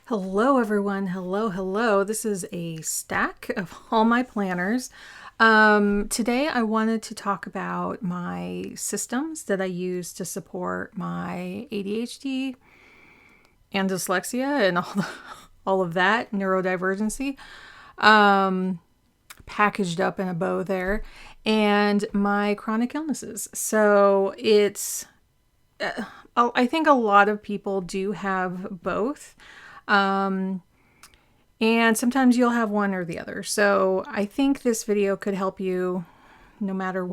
Hello, everyone. Hello, hello. This is a stack of all my planners. Today, I wanted to talk about my systems that I use to support my ADHD and dyslexia and all of that neurodivergency, packaged up in a bow there, and my chronic illnesses. So I think a lot of people do have both. And sometimes you'll have one or the other. So I think this video could help you no matter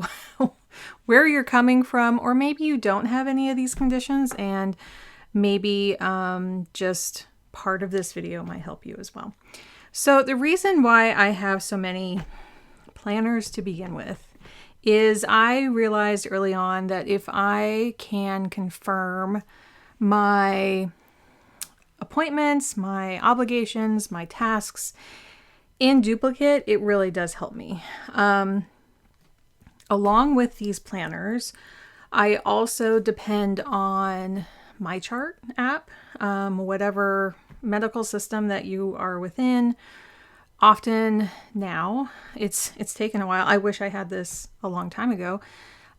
where you're coming from, or maybe you don't have any of these conditions, and maybe just part of this video might help you as well. So the reason why I have so many planners to begin with is I realized early on that if I can confirm my appointments, my obligations, my tasks in duplicate, it really does help me. Along with these planners, I also depend on my chart app, whatever medical system that you are within. Often now, it's taken a while. I wish I had this a long time ago.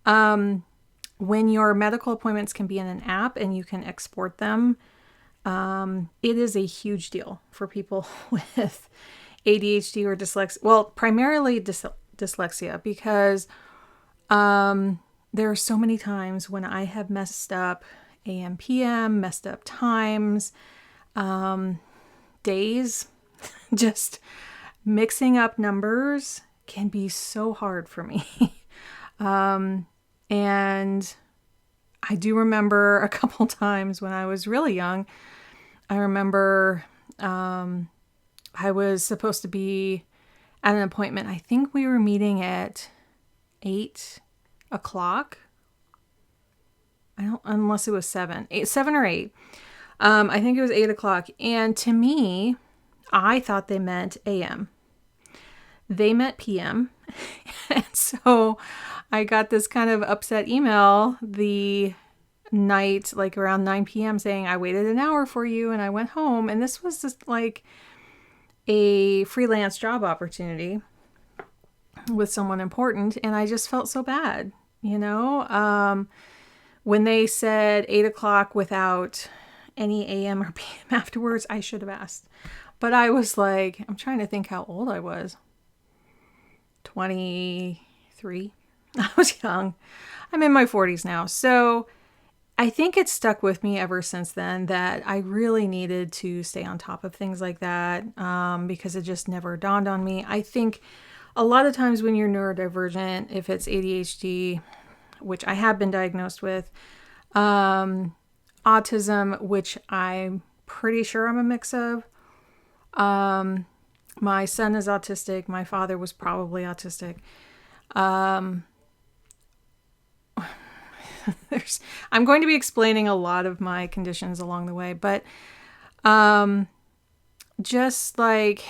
When your medical appointments can be in an app and you can export them, it is a huge deal for people with ADHD or dyslexia. Well, primarily dyslexia, because there are so many times when I have messed up AM, PM, messed up times, days. Just mixing up numbers can be so hard for me. And I do remember a couple times when I was really young. I remember I was supposed to be at an appointment. I think we were meeting at 8 o'clock. Unless it was 7 or 8. I think it was 8 o'clock. And to me, I thought they meant AM. They meant PM. And so I got this kind of upset email the night, like around 9 p.m. saying, I waited an hour for you and I went home. And this was just like a freelance job opportunity with someone important. And I just felt so bad, when they said 8 o'clock without any AM or PM afterwards, I should have asked. But I was like, I'm trying to think how old I was. 23. I was young. I'm in my 40s now. So I think it's stuck with me ever since then that I really needed to stay on top of things like that, because it just never dawned on me. I think a lot of times when you're neurodivergent, if it's ADHD, which I have been diagnosed with, autism, which I'm pretty sure I'm a mix of. My son is autistic. My father was probably autistic. I'm going to be explaining a lot of my conditions along the way, but just like,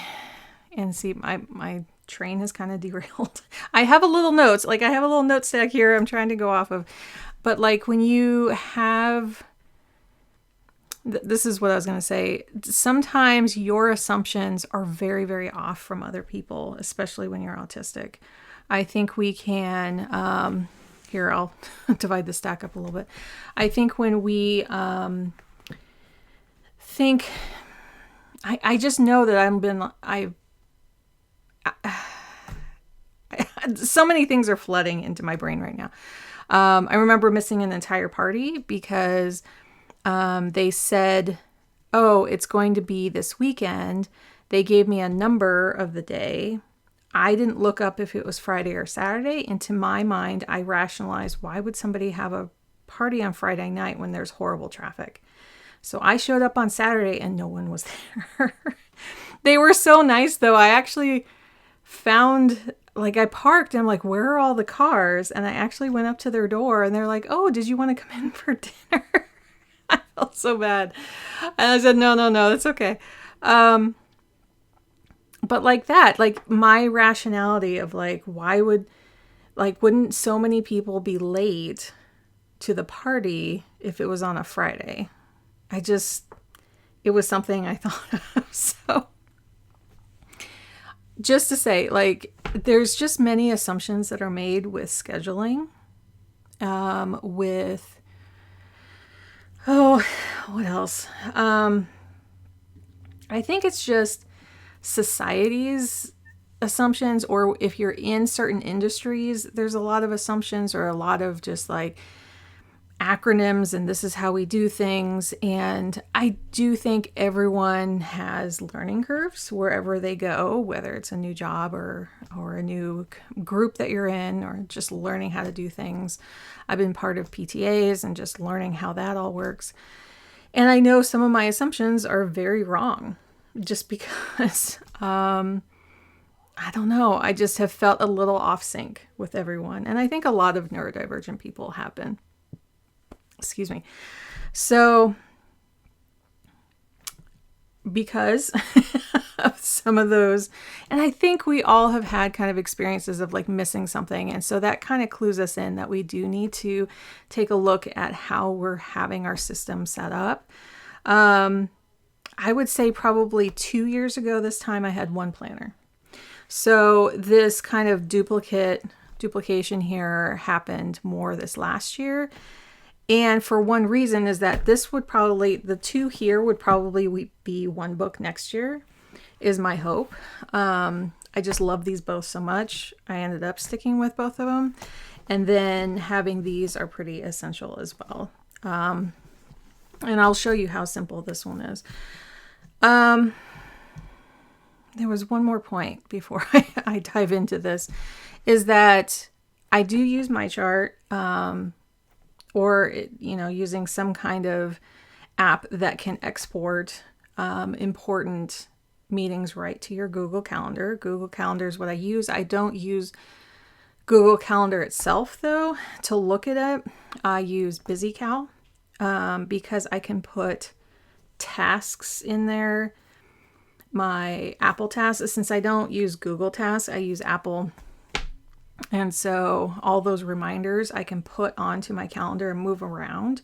and see, my train has kind of derailed. I have a little notes, like I have a little note stack here I'm trying to go off of, but like when you have, this is what I was going to say. Sometimes your assumptions are very, very off from other people, especially when you're autistic. I think we can, here, I'll divide the stack up a little bit. I think when we think, I just know that so many things are flooding into my brain right now. I remember missing an entire party because they said, oh, it's going to be this weekend. They gave me a number of the day. I didn't look up if it was Friday or Saturday. And to my mind, I rationalized, why would somebody have a party on Friday night when there's horrible traffic? So I showed up on Saturday and no one was there. They were so nice, though. I actually found, like, I parked and I'm like, where are all the cars? And I actually went up to their door and they're like, oh, did you want to come in for dinner? I felt so bad. And I said, no, it's okay. But like that, like my rationality of like, wouldn't so many people be late to the party if it was on a Friday? it was something I thought of. So just to say, like, there's just many assumptions that are made with scheduling, what else? I think it's just society's assumptions, or if you're in certain industries, there's a lot of assumptions or a lot of just like acronyms, and this is how we do things. And I do think everyone has learning curves wherever they go, whether it's a new job or a new group that you're in, or just learning how to do things. I've been part of PTAs and just learning how that all works. And I know some of my assumptions are very wrong just because, I don't know, I just have felt a little off sync with everyone. And I think a lot of neurodivergent people have been. Excuse me. So, because of some of those, and I think we all have had kind of experiences of like missing something. And so that kind of clues us in that we do need to take a look at how we're having our system set up. I would say probably 2 years ago this time I had one planner. So this kind of duplication here happened more this last year. And for one reason is that this would probably, the two here would probably be one book next year, is my hope. I just love these both so much. I ended up sticking with both of them. And then having these are pretty essential as well. And I'll show you how simple this one is. There was one more point before I dive into this, is that I do use my chart, or, using some kind of app that can export important meetings right to your Google Calendar. Google Calendar is what I use. I don't use Google Calendar itself, though, to look at it. I use BusyCal because I can put tasks in there. My Apple tasks, since I don't use Google Tasks, I use Apple. And so all those reminders I can put onto my calendar and move around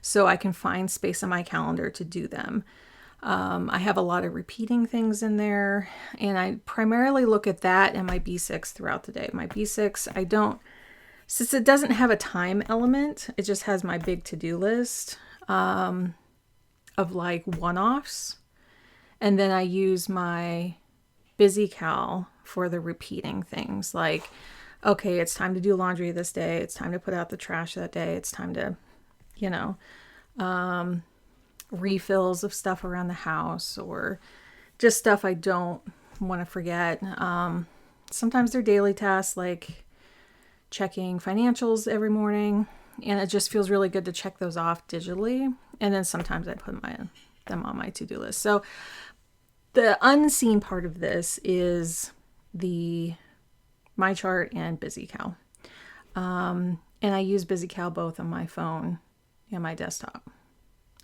so I can find space on my calendar to do them. I have a lot of repeating things in there, and I primarily look at that and my B6 throughout the day. My B6, since it doesn't have a time element, it just has my big to-do list of like one-offs. And then I use my BusyCal for the repeating things, like, okay, it's time to do laundry this day. It's time to put out the trash that day. It's time to, refills of stuff around the house, or just stuff I don't want to forget. Sometimes they're daily tasks, like checking financials every morning, and it just feels really good to check those off digitally. And then sometimes I put them on my to-do list. So the unseen part of this is my chart and BusyCal. And I use BusyCal both on my phone and my desktop,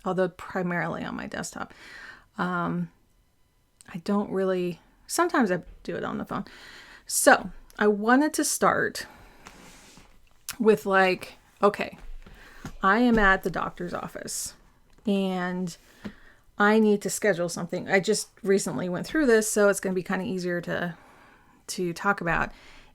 although primarily on my desktop. Sometimes I do it on the phone. So I wanted to start with okay, I am at the doctor's office and I need to schedule something. I just recently went through this, so it's going to be kind of easier to talk about.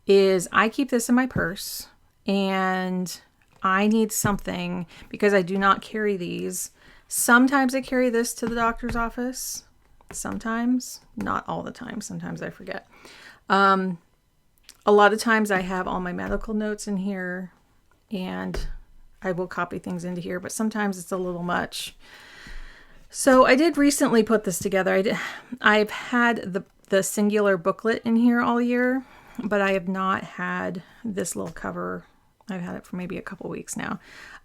Is I keep this in my purse, and I need something because I do not carry these. Sometimes I carry this to the doctor's office. Sometimes, not all the time. Sometimes I forget. A lot of times I have all my medical notes in here, and I will copy things into here, but sometimes it's a little much. So I did recently put this together. I've had the singular booklet in here all year, but I have not had this little cover. I've had it for maybe a couple weeks now.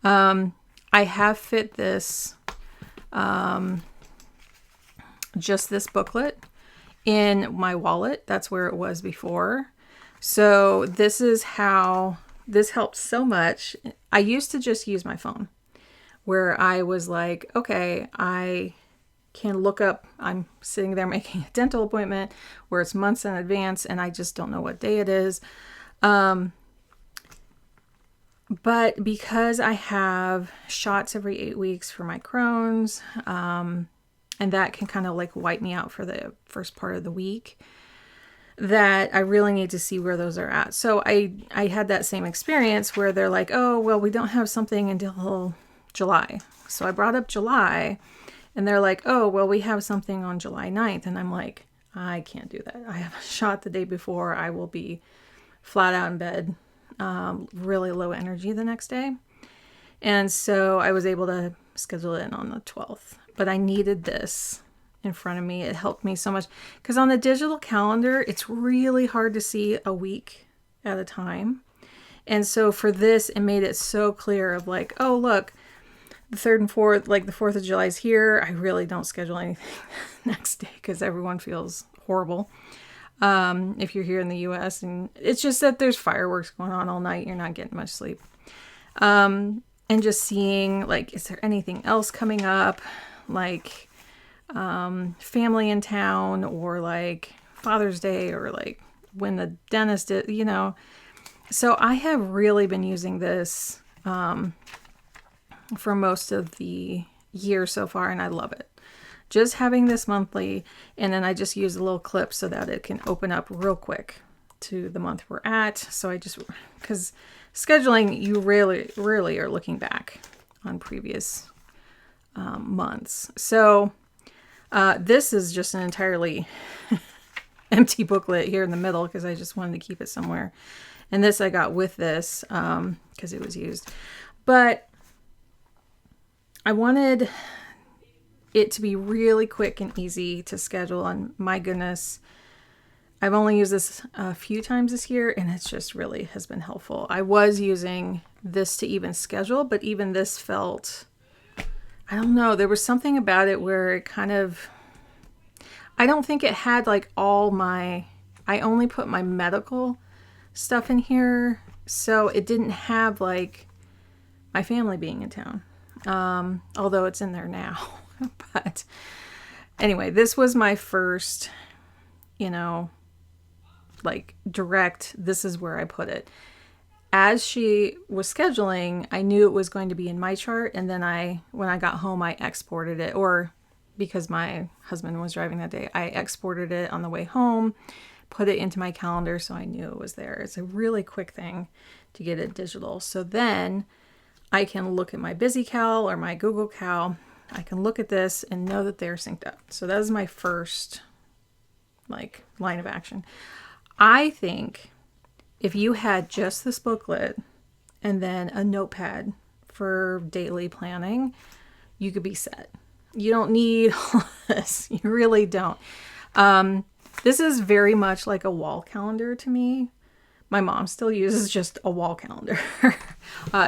I have fit this, just this booklet in my wallet. That's where it was before. So this is how this helps so much. I used to just use my phone, where I was like, okay, I can look up, I'm sitting there making a dental appointment where it's months in advance and I just don't know what day it is. But because I have shots every 8 weeks for my Crohn's, and and that can kind of like wipe me out for the first part of the week, that I really need to see where those are at. So I had that same experience where they're like, oh, well, we don't have something until July. So I brought up July, and they're like, oh, well, we have something on July 9th. And I'm like, I can't do that. I have a shot the day before. I will be flat out in bed, really low energy the next day. And so I was able to schedule it in on the 12th. But I needed this in front of me. It helped me so much. Because on the digital calendar, it's really hard to see a week at a time. And so for this, it made it so clear of like, oh, look, the 3rd and 4th, like the 4th of July is here. I really don't schedule anything next day because everyone feels horrible. If you're here in the US, and it's just that there's fireworks going on all night. You're not getting much sleep. And just seeing like, is there anything else coming up? Like family in town, or like Father's Day, or like when the dentist did, you know. So I have really been using this for most of the year so far, and I love it. Just having this monthly, and then I just use a little clip so that it can open up real quick to the month we're at. So I just, because scheduling, you rarely are looking back on previous months. So this is just an entirely empty booklet here in the middle because I just wanted to keep it somewhere. And this I got with this because it was used. But I wanted it to be really quick and easy to schedule. And my goodness, I've only used this a few times this year, and it's just really has been helpful. I was using this to even schedule, but even this felt, I don't know, there was something about it where it kind of, I don't think it had like all my, I only put my medical stuff in here, so it didn't have like my family being in town, although it's in there now. But anyway, this was my first, you know, like direct, this is where I put it. As she was scheduling, I knew it was going to be in my chart, and then when I got home, I exported it, or because my husband was driving that day, I exported it on the way home, put it into my calendar so I knew it was there. It's a really quick thing to get it digital. So then I can look at my BusyCal or my Google Cal. I can look at this and know that they're synced up. So that is my first like line of action. I think if you had just this booklet and then a notepad for daily planning, you could be set. You don't need all this. You really don't. This is very much like a wall calendar to me. My mom still uses just a wall calendar.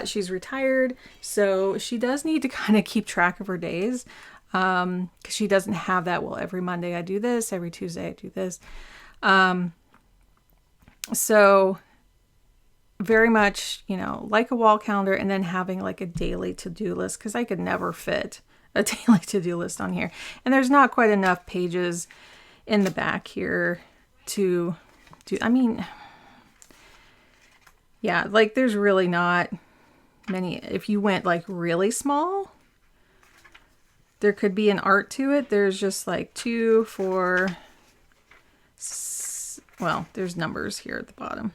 She's retired, so she does need to kind of keep track of her days because she doesn't have that. Well, every Monday I do this, every Tuesday I do this. So very much, you know, like a wall calendar, and then having like a daily to-do list, because I could never fit a daily to-do list on here. And there's not quite enough pages in the back here to do, I mean, yeah, like there's really not many. If you went like really small, there could be an art to it. There's just like 2, 4, well, there's numbers here at the bottom.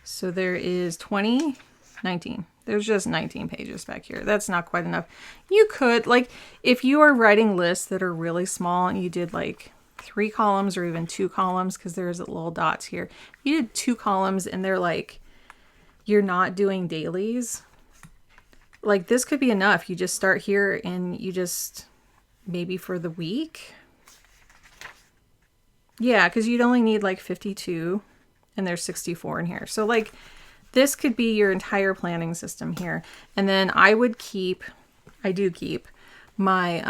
So there is 20, 19. There's just 19 pages back here. That's not quite enough. You could, like, if you are writing lists that are really small and you did like 3 columns or even 2 columns, because there's little dots here. You did 2 columns and they're like, you're not doing dailies. Like this could be enough. You just start here and you just, maybe for the week. Yeah, because you'd only need like 52 and there's 64 in here. So like this could be your entire planning system here. And then I would keep, I do keep my,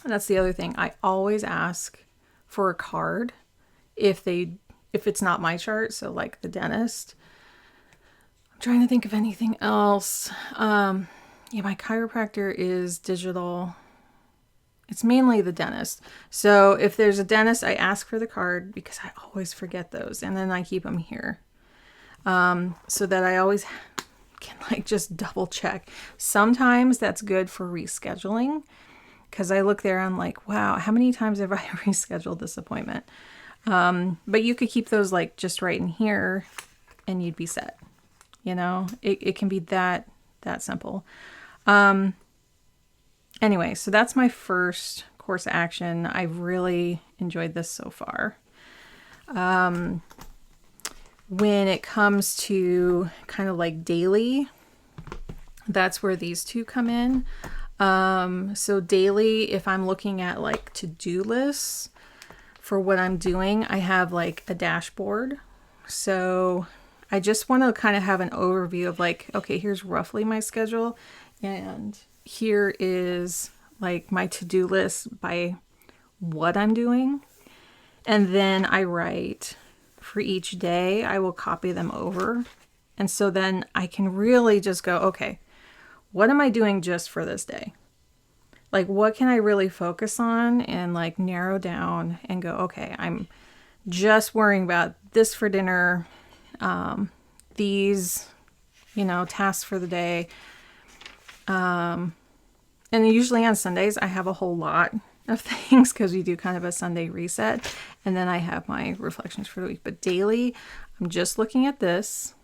that's the other thing. I always ask for a card if it's not my chart. So like the dentist. I'm trying to think of anything else. Yeah, my chiropractor is digital. It's mainly the dentist. So if there's a dentist, I ask for the card because I always forget those. And then I keep them here. So that I always can like just double check. Sometimes that's good for rescheduling because I look there, I'm like, wow, how many times have I rescheduled this appointment? But you could keep those like just right in here and you'd be set. You know, it can be that simple. Anyway, so that's my first course of action. I've really enjoyed this so far. When it comes to kind of like daily, that's where these two come in. So daily, if I'm looking at like to-do lists for what I'm doing, I have like a dashboard. So I just want to kind of have an overview of like, okay, here's roughly my schedule, and here is like my to-do list by what I'm doing. And then I write for each day, I will copy them over. And so then I can really just go, okay, what am I doing just for this day? Like, what can I really focus on and like narrow down and go, okay, I'm just worrying about this for dinner, these, tasks for the day. And usually on Sundays, I have a whole lot of things because we do kind of a Sunday reset. And then I have my reflections for the week. But daily, I'm just looking at this.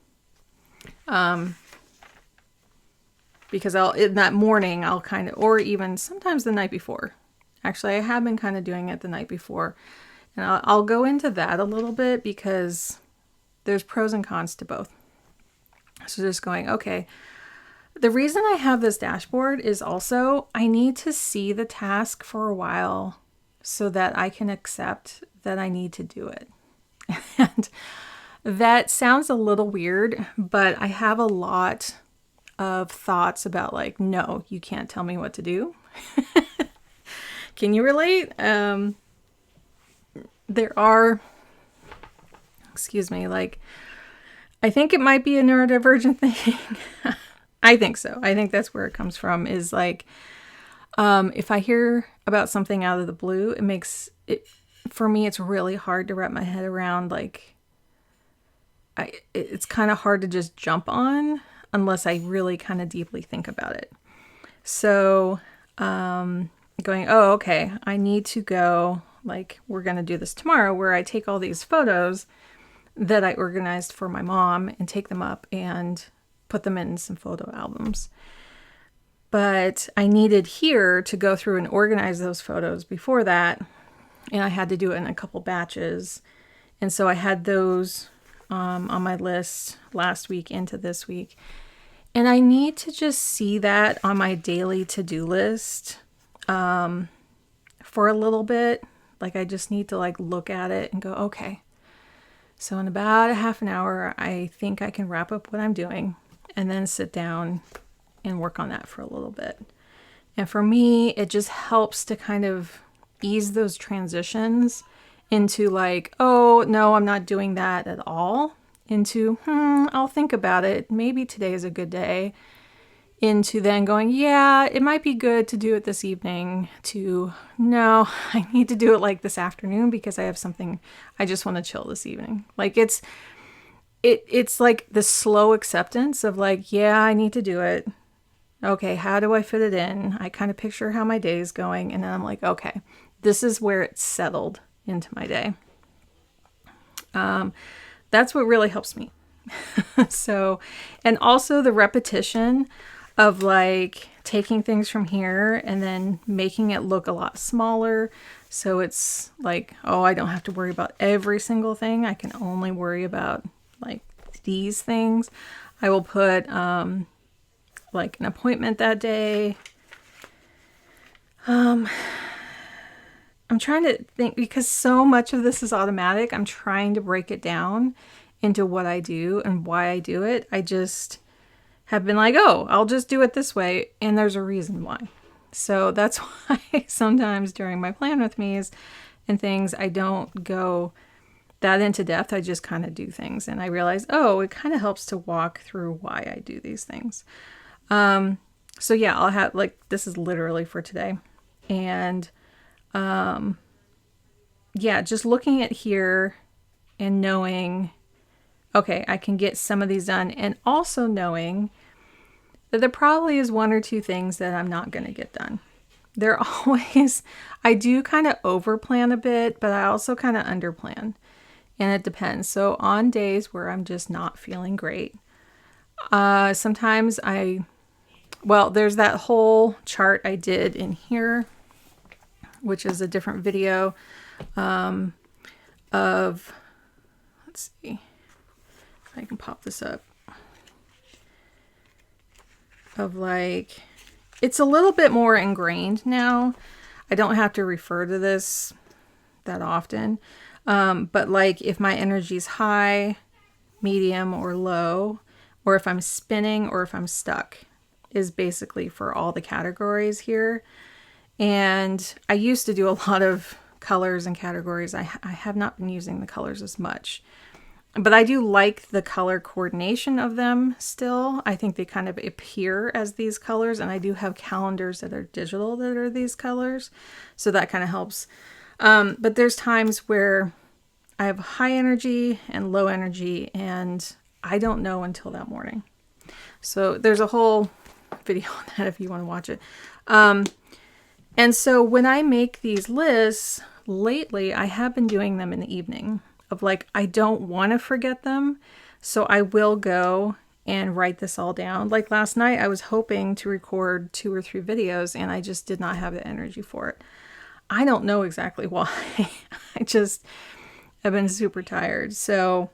Because in that morning, I'll kind of, or even sometimes the night before. Actually, I have been kind of doing it the night before. And I'll go into that a little bit because there's pros and cons to both. So just going, okay, the reason I have this dashboard is also I need to see the task for a while so that I can accept that I need to do it. And that sounds a little weird, but I have a lot of thoughts about like, no, you can't tell me what to do. Can you relate? There are, like, I think it might be a neurodivergent thing. I think so. I think that's where it comes from, is like, if I hear about something out of the blue, it makes it, for me, it's really hard to wrap my head around. Like, it's kind of hard to just jump on unless I really kind of deeply think about it. So, going, oh, okay, I need to go, like, we're going to do this tomorrow, where I take all these photos that I organized for my mom and take them up and put them in some photo albums. But I needed here to go through and organize those photos before that. And I had to do it in a couple batches. And so I had those on my list last week into this week. And I need to just see that on my daily to-do list for a little bit. Like, I just need to like look at it and go, okay, so in about a half an hour, I think I can wrap up what I'm doing and then sit down and work on that for a little bit. And for me, it just helps to kind of ease those transitions into like, oh, no, I'm not doing that at all, into, I'll think about it. Maybe today is a good day. Into then going, yeah, it might be good to do it this evening, to, no, I need to do it like this afternoon because I have something, I just want to chill this evening. Like it's like the slow acceptance of like, yeah, I need to do it. Okay, how do I fit it in? I kind of picture how my day is going, and then I'm like, okay, this is where it's settled into my day. That's what really helps me. So, and also the repetition of like taking things from here and then making it look a lot smaller. So it's like, oh, I don't have to worry about every single thing. I can only worry about like these things. I will put like an appointment that day. I'm trying to think, because so much of this is automatic. I'm trying to break it down into what I do and why I do it. I just have been like, oh, I'll just do it this way. And there's a reason why. So that's why sometimes during my plan with me's and things, I don't go that into depth. I just kind of do things. And I realize, oh, it kind of helps to walk through why I do these things. So yeah, I'll have like, this is literally for today. And yeah, just looking at here and knowing, okay, I can get some of these done. And also knowing that there probably is one or two things that I'm not going to get done. they're always, I do kind of over plan a bit, but I also kind of under plan. And it depends. So on days where I'm just not feeling great, sometimes there's that whole chart I did in here, which is a different video of, let's see if I can pop this up, of like, it's a little bit more ingrained now. I don't have to refer to this that often. But like if my energy's high, medium, or low, or if I'm spinning or if I'm stuck, is basically for all the categories here. And I used to do a lot of colors and categories. I have not been using the colors as much, but I do like the color coordination of them still. I think they kind of appear as these colors, and I do have calendars that are digital that are these colors. So that kind of helps. But there's times where I have high energy and low energy, and I don't know until that morning. So there's a whole video on that if you want to watch it. And so when I make these lists lately, I have been doing them in the evening of like, I don't want to forget them. So I will go and write this all down. Like last night, I was hoping to record 2 or 3 videos, and I just did not have the energy for it. I don't know exactly why. I just have been super tired. So,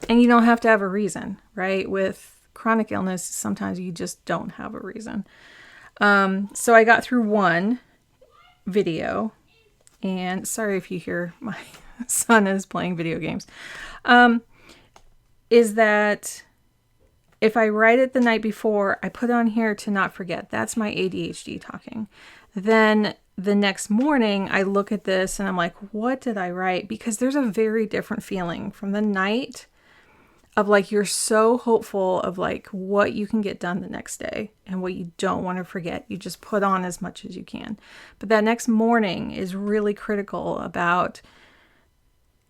and you don't have to have a reason, right? With chronic illness, sometimes you just don't have a reason. So I got through 1 video, and sorry if you hear my son is playing video games, is that if I write it the night before, I put on here to not forget. That's my ADHD talking. Then the next morning, I look at this and I'm like, what did I write? Because there's a very different feeling from the night of like, you're so hopeful of like what you can get done the next day and what you don't want to forget. You just put on as much as you can. But that next morning is really critical about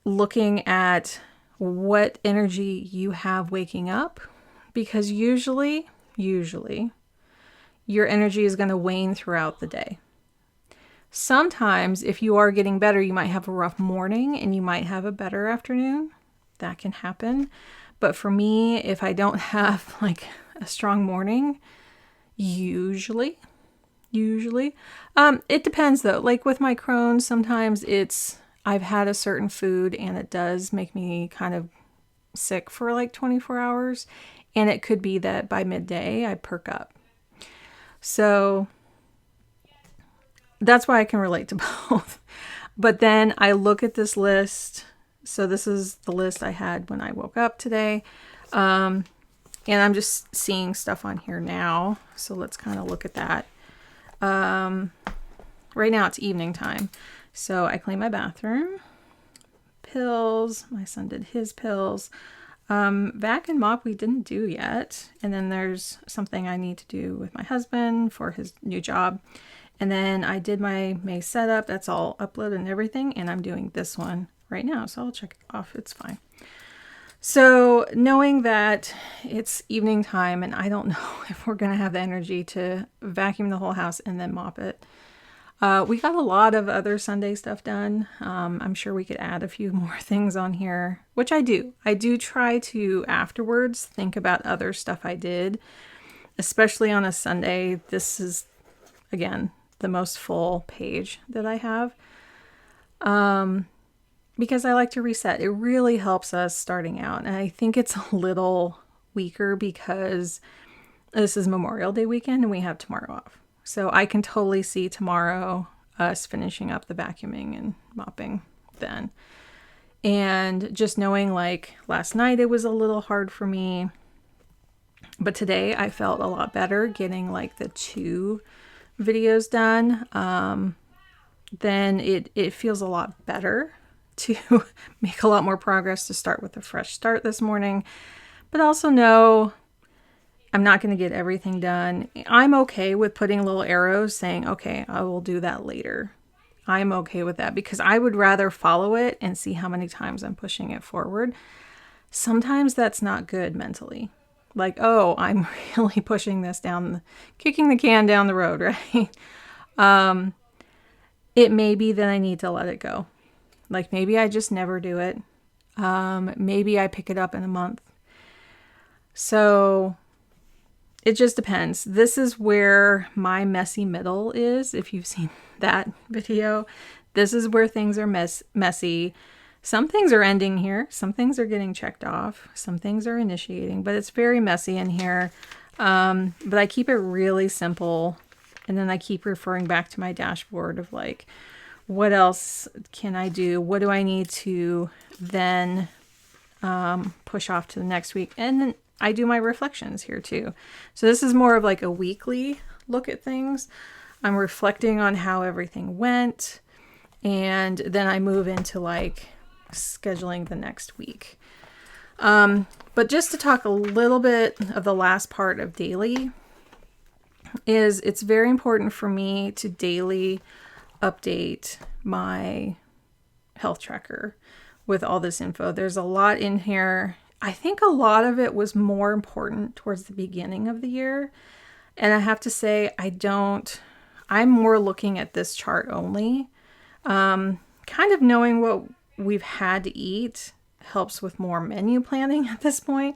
looking at what energy you have waking up, because usually your energy is going to wane throughout the day. Sometimes if you are getting better, you might have a rough morning and you might have a better afternoon. That can happen. But for me, if I don't have like a strong morning, usually, it depends though. Like with my Crohn's, sometimes I've had a certain food and it does make me kind of sick for like 24 hours. And it could be that by midday I perk up. So that's why I can relate to both. But then I look at this list. So this is the list I had when I woke up today. And I'm just seeing stuff on here now. So let's kind of look at that. Right now it's evening time. So I cleaned my bathroom. Pills. My son did his pills. Vac and mop we didn't do yet. And then there's something I need to do with my husband for his new job. And then I did my May setup. That's all uploaded and everything. And I'm doing this one right now. So I'll check it off. It's fine. So knowing that it's evening time and I don't know if we're going to have the energy to vacuum the whole house and then mop it. We got a lot of other Sunday stuff done. I'm sure we could add a few more things on here, which I do. I do try to afterwards think about other stuff I did, especially on a Sunday. This is, again, the most full page that I have. Because I like to reset. It really helps us starting out. And I think it's a little weaker because this is Memorial Day weekend and we have tomorrow off. So I can totally see tomorrow us finishing up the vacuuming and mopping then. And just knowing like last night it was a little hard for me. But today I felt a lot better getting like the 2 videos done. Then it feels a lot better to make a lot more progress, to start with a fresh start this morning, but also know I'm not going to get everything done. I'm okay with putting little arrows saying, okay, I will do that later. I'm okay with that because I would rather follow it and see how many times I'm pushing it forward. Sometimes that's not good mentally. Like, oh, I'm really pushing this down, kicking the can down the road, right? It may be that I need to let it go. Like maybe I just never do it. Maybe I pick it up in a month. So it just depends. This is where my messy middle is. If you've seen that video, this is where things are messy. Some things are ending here. Some things are getting checked off. Some things are initiating, but it's very messy in here. But I keep it really simple. And then I keep referring back to my dashboard of like, what else can I do? What do I need to then push off to the next week? And then I do my reflections here too. So this is more of like a weekly look at things. I'm reflecting on how everything went. And then I move into like scheduling the next week. But just to talk a little bit of the last part of daily is it's very important for me to daily update my health tracker with all this info. There's a lot in here. I think a lot of it was more important towards the beginning of the year. And I have to say, I'm more looking at this chart only. Kind of knowing what we've had to eat helps with more menu planning at this point.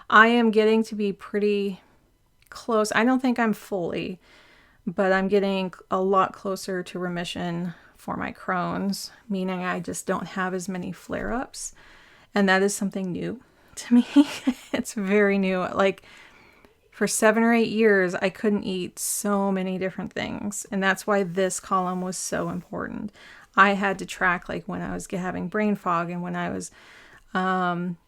I am getting to be pretty close. I don't think I'm fully, but I'm getting a lot closer to remission for my Crohn's, meaning I just don't have as many flare-ups. And that is something new to me. It's very new. Like for 7 or 8 years, I couldn't eat so many different things. And that's why this column was so important. I had to track like when I was having brain fog and when I was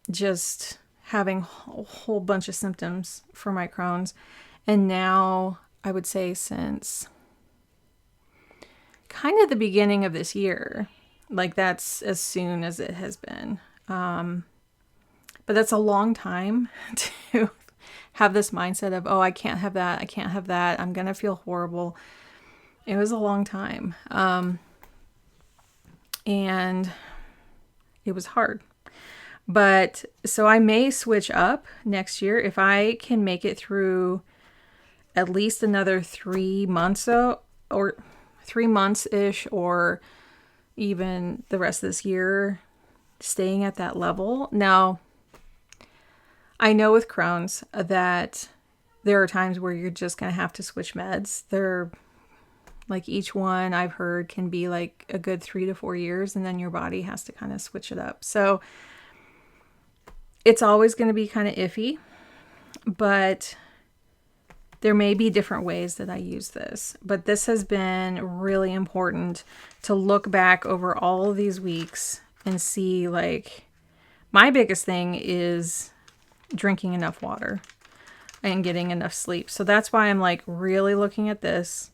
just having a whole bunch of symptoms for my Crohn's. And now I would say since kind of the beginning of this year, like that's as soon as it has been. But that's a long time to have this mindset of, oh, I can't have that. I can't have that. I'm going to feel horrible. It was a long time. And it was hard. But so I may switch up next year if I can make it through at least another 3 months or 3 months-ish, or even the rest of this year staying at that level. Now, I know with Crohn's that there are times where you're just going to have to switch meds. They're like each one I've heard can be like a good 3 to 4 years, and then your body has to kind of switch it up. So it's always going to be kind of iffy, but there may be different ways that I use this. But this has been really important to look back over all of these weeks and see, like, my biggest thing is drinking enough water and getting enough sleep. So that's why I'm like really looking at this.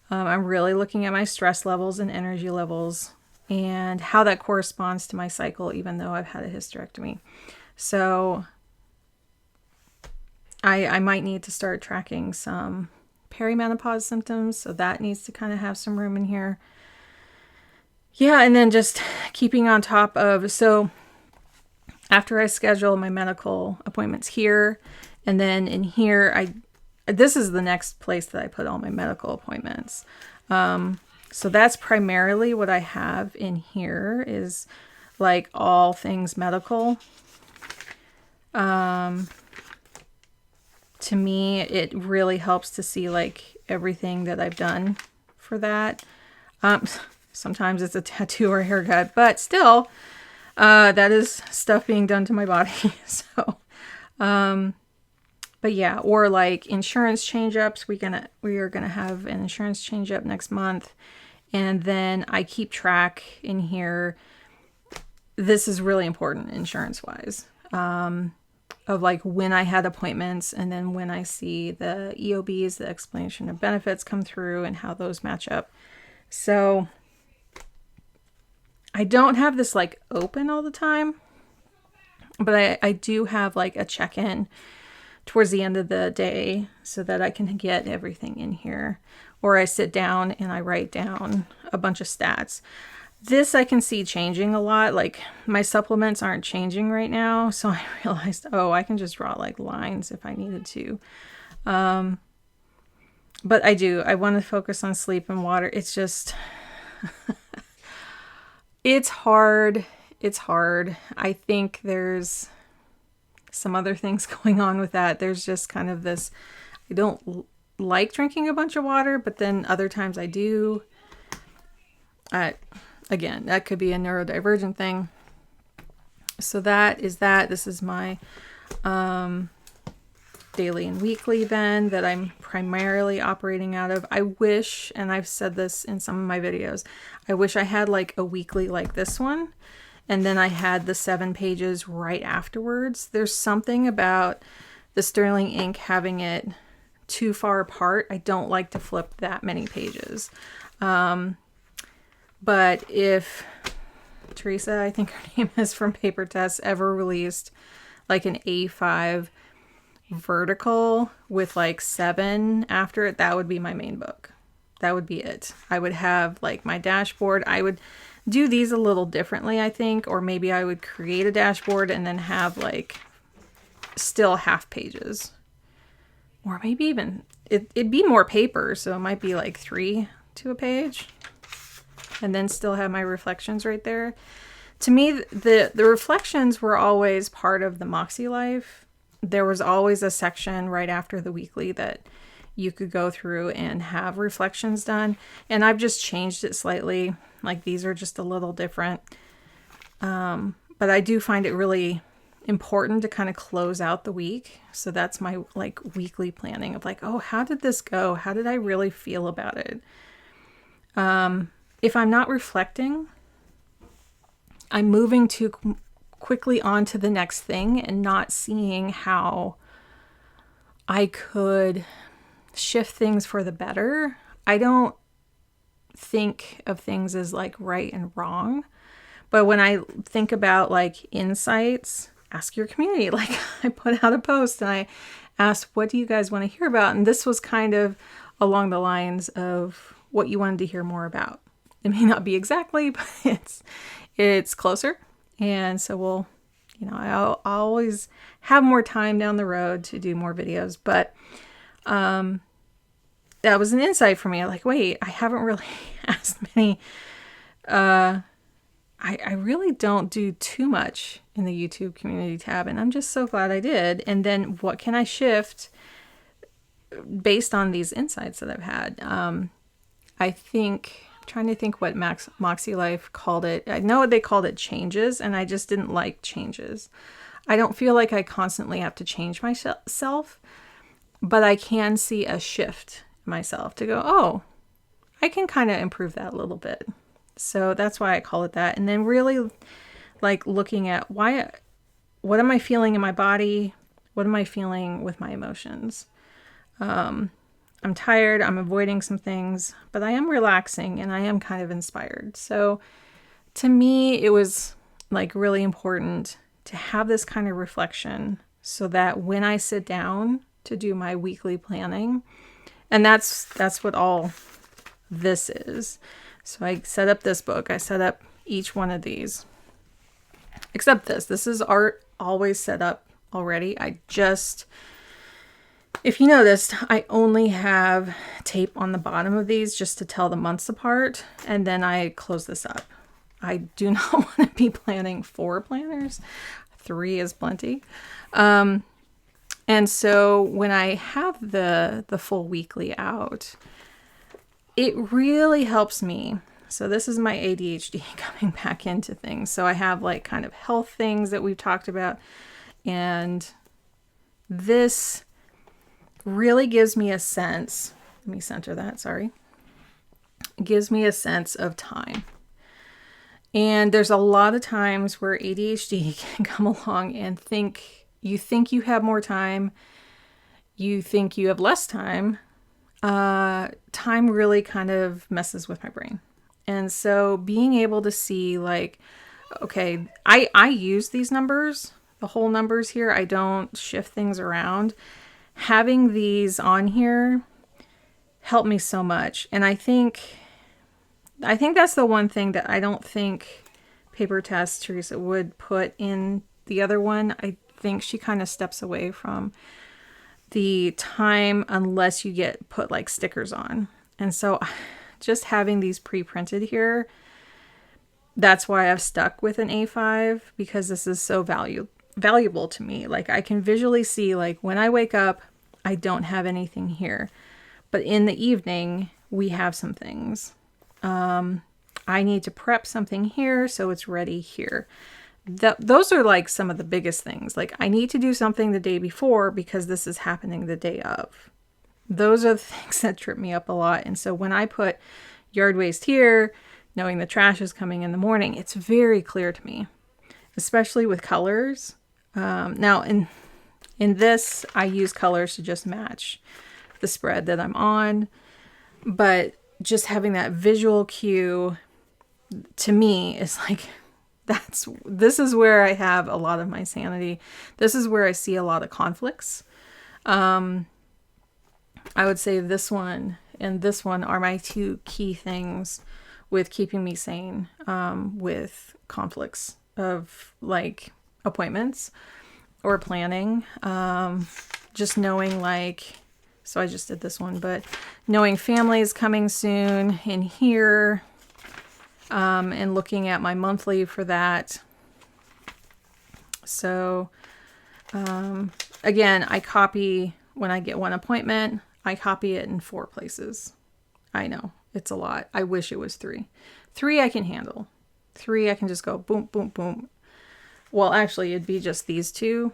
I'm really looking at my stress levels and energy levels and how that corresponds to my cycle, even though I've had a hysterectomy. So I might need to start tracking some perimenopause symptoms. So that needs to kind of have some room in here. Yeah, and then just keeping on top of, so after I schedule my medical appointments here, and then in here, this is the next place that I put all my medical appointments. So that's primarily what I have in here is like all things medical. To me, it really helps to see like everything that I've done for that. Sometimes it's a tattoo or haircut, but still, that is stuff being done to my body. So, but yeah, or like insurance change-ups. We are gonna have an insurance change-up next month, and then I keep track in here. This is really important insurance-wise, of like when I had appointments, and then when I see the EOBs, the explanation of benefits, come through, and how those match up. So I don't have this like open all the time, but I do have like a check-in towards the end of the day so that I can get everything in here. Or I sit down and I write down a bunch of stats. This I can see changing a lot. Like my supplements aren't changing right now. So I realized, oh, I can just draw like lines if I needed to. But I want to focus on sleep and water. It's just, it's hard. It's hard. I think there's some other things going on with that. There's just kind of this, I don't like drinking a bunch of water, but then other times I do. Again, that could be a neurodivergent thing. So that is that. This is my daily and weekly then that I'm primarily operating out of. I wish, and I've said this in some of my videos, I wish I had like a weekly like this one, and then I had the 7 pages right afterwards. There's something about the Sterling ink having it too far apart. I don't like to flip that many pages. But if Teresa, I think her name is, from Paper Test, ever released like an A5 vertical with like 7 after it, that would be my main book. That would be it. I would have like my dashboard. I would do these a little differently, I think, or maybe I would create a dashboard and then have like still half pages, or maybe even it'd be more paper, so it might be like 3 to a page, and then still have my reflections right there. To me, the reflections were always part of the Moxie Life. There was always a section right after the weekly that you could go through and have reflections done. And I've just changed it slightly. Like, these are just a little different. But I do find it really important to kind of close out the week. So that's my like weekly planning of like, oh, how did this go? How did I really feel about it? If I'm not reflecting, I'm moving too quickly on to the next thing and not seeing how I could shift things for the better. I don't think of things as like right and wrong, but when I think about like insights, ask your community. Like, I put out a post and I asked, what do you guys want to hear about? And this was kind of along the lines of what you wanted to hear more about. It may not be exactly, but it's closer. And so we'll, I'll always have more time down the road to do more videos. But that was an insight for me. Like, wait, I haven't really asked many. I really don't do too much in the YouTube community tab, and I'm just so glad I did. And then what can I shift based on these insights that I've had? I think, I'm trying to think what Moxie Life called it. I know they called it changes, and I just didn't like changes. I don't feel like I constantly have to change myself, but I can see a shift in myself to go, oh, I can kind of improve that a little bit. So that's why I call it that. And then really like looking at what am I feeling in my body? What am I feeling with my emotions? I'm tired, I'm avoiding some things, but I am relaxing and I am kind of inspired. So to me, it was like really important to have this kind of reflection so that when I sit down to do my weekly planning, and that's what all this is. So I set up this book, I set up each one of these, except this is art always set up already. If you noticed, I only have tape on the bottom of these just to tell the months apart, and then I close this up. I do not want to be planning 4 planners. 3 is plenty. And so when I have the full weekly out, it really helps me. So this is my ADHD coming back into things. So I have like kind of health things that we've talked about, and this really gives me a sense, let me center that, sorry. It gives me a sense of time. And there's a lot of times where ADHD can come along and you think you have more time, you think you have less time. Time really kind of messes with my brain. And so being able to see like, okay, I use these numbers, the whole numbers here. I don't shift things around. Having these on here helped me so much. And I think that's the one thing that I don't think Paper Test Teresa would put in the other one. I think she kind of steps away from the time unless you get put like stickers on. And so just having these pre-printed here, that's why I've stuck with an A5, because this is so valuable to me. Like I can visually see, like when I wake up, I don't have anything here, but in the evening we have some things. I need to prep something here so it's ready here. Those are like some of the biggest things. Like I need to do something the day before because this is happening the day of. Those are the things that trip me up a lot. And so when I put yard waste here, knowing the trash is coming in the morning, it's very clear to me, especially with colors. Now in this, I use colors to just match the spread that I'm on, but just having that visual cue to me is like, this is where I have a lot of my sanity. This is where I see a lot of conflicts. I would say this one and this one are my two key things with keeping me sane, with conflicts of like appointments or planning. Just knowing like, so I just did this one, but knowing family is coming soon in here, and looking at my monthly for that. So, again, I copy when I get one appointment, I copy it in 4 places. I know it's a lot. I wish it was 3. 3 I can handle. 3 I can just go boom, boom, boom. Well, actually it'd be just these 2.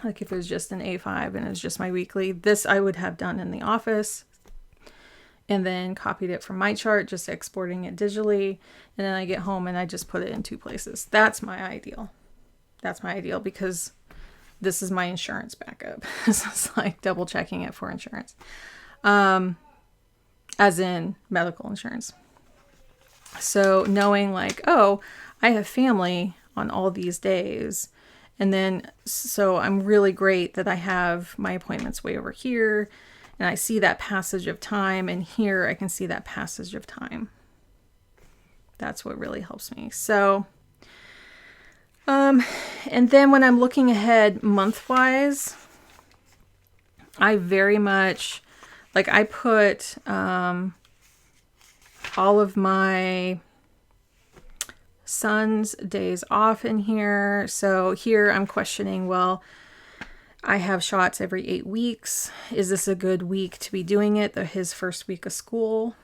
Like if it was just an A5 and it's just my weekly, this I would have done in the office and then copied it from my chart, just exporting it digitally. And then I get home and I just put it in 2 places. That's my ideal. That's my ideal because this is my insurance backup. This is like double checking it for insurance. As in medical insurance. So knowing like, oh, I have family on all these days. And then, so I'm really great that I have my appointments way over here and I see that passage of time, and here I can see that passage of time. That's what really helps me. So, and then when I'm looking ahead month-wise, I very much, like I put all of my son's days off in here. So here I'm questioning, well, I have shots every 8 weeks. Is this a good week to be doing it? His first week of school?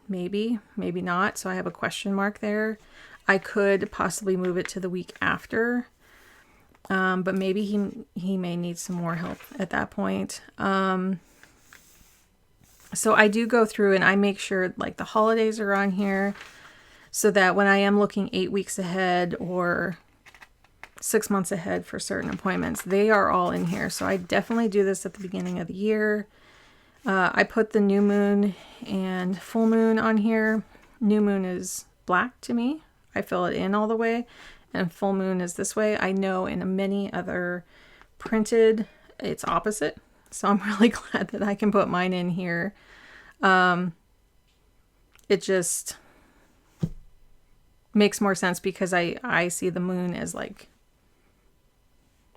Maybe, maybe not. So I have a question mark there. I could possibly move it to the week after. But maybe he may need some more help at that point. So I do go through and I make sure like the holidays are on here so that when I am looking 8 weeks ahead or 6 months ahead for certain appointments, they are all in here. So I definitely do this at the beginning of the year. I put the new moon and full moon on here. New moon is black to me. I fill it in all the way. And full moon is this way. I know in many other printed, it's opposite. So I'm really glad that I can put mine in here. It just makes more sense because I see the moon as like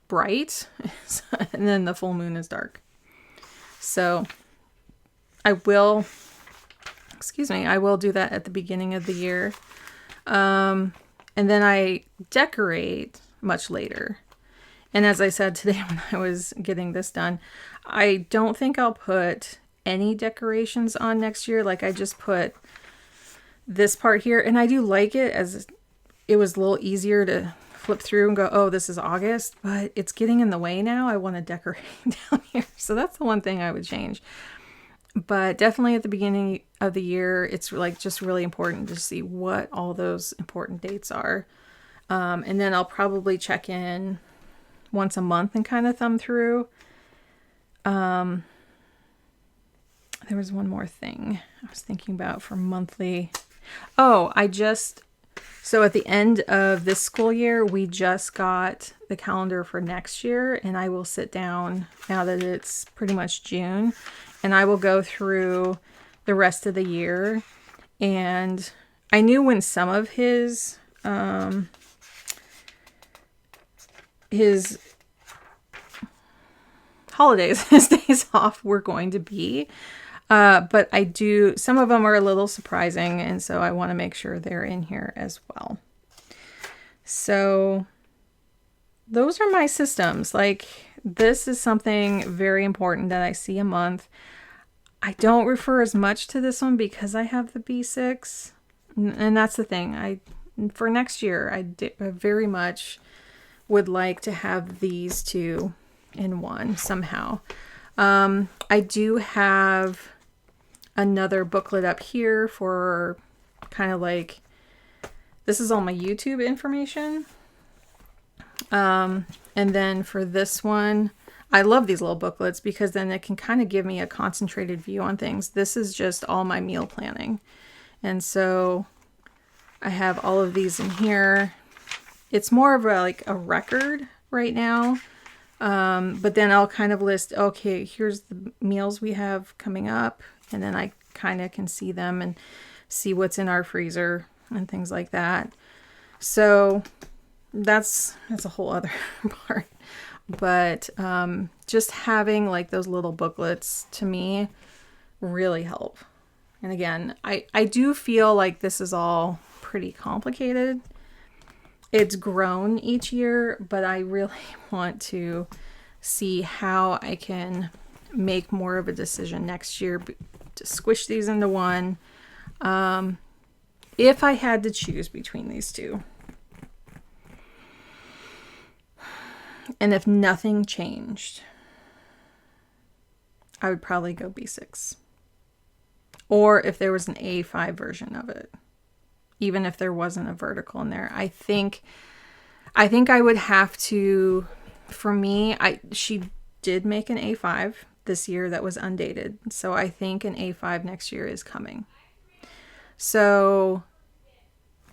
bright and then the full moon is dark. So I will do that at the beginning of the year. And then I decorate much later. And as I said today when I was getting this done, I don't think I'll put any decorations on next year. Like I just put this part here, and I do like it as it was a little easier to flip through and go, oh, this is August, but it's getting in the way now. I want to decorate down here. So that's the one thing I would change. But definitely at the beginning of the year, it's like just really important to see what all those important dates are. And then I'll probably check in once a month and kind of thumb through. There was one more thing I was thinking about for monthly. Oh, so at the end of this school year, we just got the calendar for next year, and I will sit down now that it's pretty much June, and I will go through the rest of the year. And I knew when some of his holidays his days off were going to be. But some of them are a little surprising, and so I want to make sure they're in here as well. So those are my systems. Like, this is something very important that I see a month. I don't refer as much to this one because I have the B6, and that's the thing. For next year, I very much would like to have these two in one somehow. I do have another booklet up here for kind of like, this is all my YouTube information. And then for this one, I love these little booklets because then it can kind of give me a concentrated view on things. This is just all my meal planning. And so I have all of these in here. It's more of like a record right now. But then I'll kind of list, okay, here's the meals we have coming up. And then I kind of can see them and see what's in our freezer and things like that. So that's a whole other part. But just having like those little booklets to me really help. And again, I do feel like this is all pretty complicated. It's grown each year, but I really want to see how I can make more of a decision next year to squish these into one. If I had to choose between these two. And if nothing changed, I would probably go B6. Or if there was an A5 version of it. Even if there wasn't a vertical in there. I think I would have to, for me, she did make an A5 this year that was undated. So I think an A5 next year is coming. So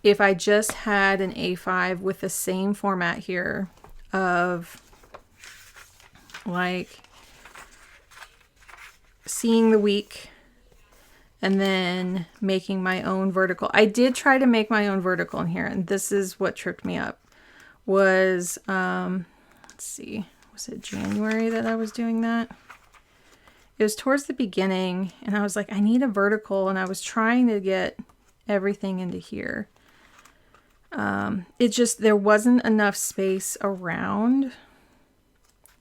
if I just had an A5 with the same format here of like seeing the week and then making my own vertical. I did try to make my own vertical in here, and this is what tripped me up. Was, let's see, was it January that I was doing that? It was towards the beginning, and I was like, I need a vertical, and I was trying to get everything into here. It just, there wasn't enough space around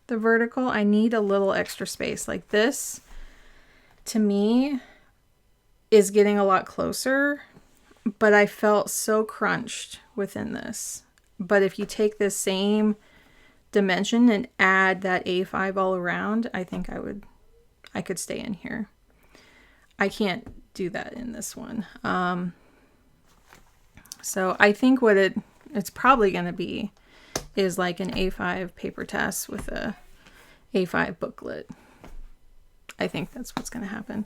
the vertical. I need a little extra space. Like this, to me, is getting a lot closer, but I felt so crunched within this. But if you take this same dimension and add that A5 all around, I think I could stay in here. I can't do that in this one. So I think what it's probably going to be is like an A5 paper test with a A5 booklet. I think that's what's going to happen.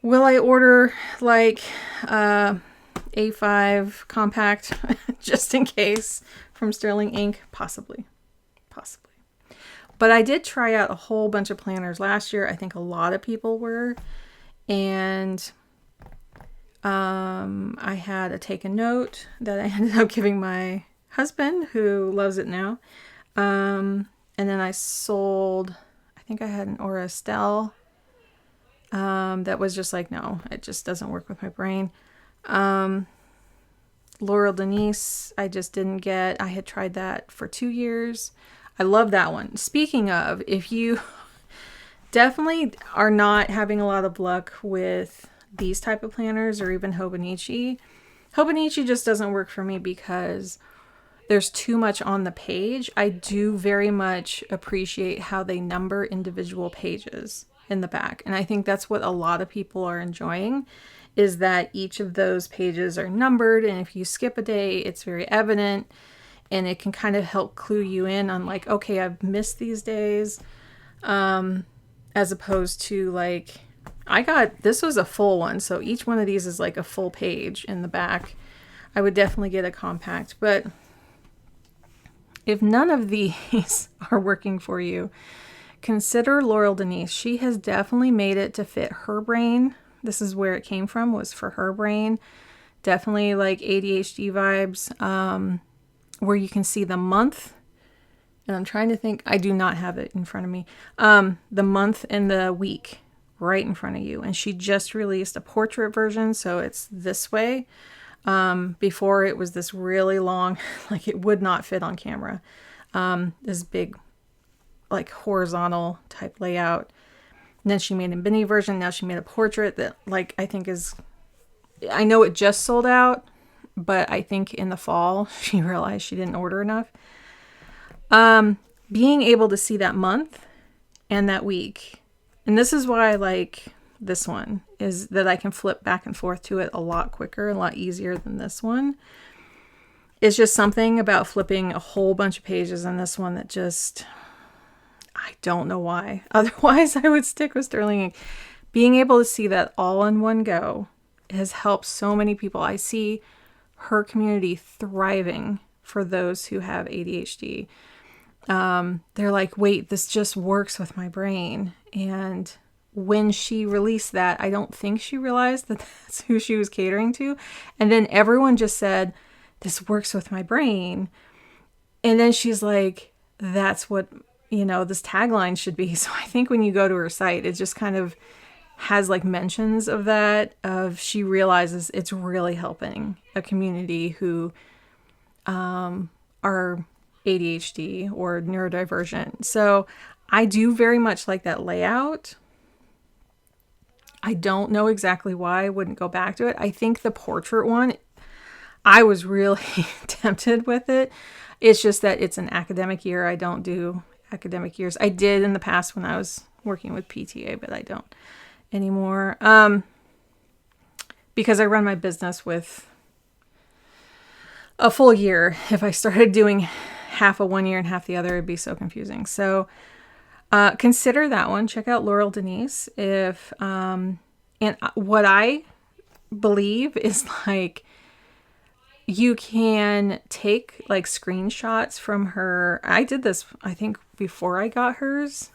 Will I order like A5 compact just in case from Sterling Ink? Possibly. But I did try out a whole bunch of planners last year. I think a lot of people were. And I had a take a note that I ended up giving my husband, who loves it now. And then I sold, I think I had an Aura Estelle. That was just like, no, it just doesn't work with my brain. Laurel Denise, I just didn't get. I had tried that for 2 years. I love that one. Speaking of, if you definitely are not having a lot of luck with these type of planners or even Hobonichi just doesn't work for me because there's too much on the page. I do very much appreciate how they number individual pages in the back. And I think that's what a lot of people are enjoying, is that each of those pages are numbered. And if you skip a day, it's very evident. And it can kind of help clue you in on like, okay, I've missed these days. As opposed to like, this was a full one. So each one of these is like a full page in the back. I would definitely get a compact. But if none of these are working for you, consider Laurel Denise. She has definitely made it to fit her brain. This is where it came from, was for her brain. Definitely like ADHD vibes, where you can see the month And I'm trying to think, I do not have it in front of me. The month and the week right in front of you. And she just released a portrait version, so it's this way. Before it was this really long, like it would not fit on camera. This big, like horizontal type layout. And then she made a mini version. Now she made a portrait that, like, I think is, I know it just sold out, but I think in the fall she realized she didn't order enough. Being able to see that month and that week, and this is why I like this one, is that I can flip back and forth to it a lot quicker, a lot easier than this one. It's just something about flipping a whole bunch of pages on this one that just, I don't know why. Otherwise, I would stick with Sterling ink. Being able to see that all in one go has helped so many people. I see her community thriving for those who have ADHD. They're like, wait, this just works with my brain. And when she released that, I don't think she realized that that's who she was catering to. And then everyone just said, this works with my brain. And then she's like, that's what, this tagline should be. So I think when you go to her site, it just kind of has like mentions of that, of she realizes it's really helping a community who are ADHD or neurodivergent. So I do very much like that layout. I don't know exactly why I wouldn't go back to it. I think the portrait one, I was really tempted with it. It's just that it's an academic year. I don't do academic years. I did in the past when I was working with PTA, but I don't anymore. Because I run my business with a full year. If I started doing half of 1 year and half the other, it'd be so confusing. So consider that one. Check out Laurel Denise. And what I believe is like, you can take like screenshots from her. I did this, I think, before I got hers.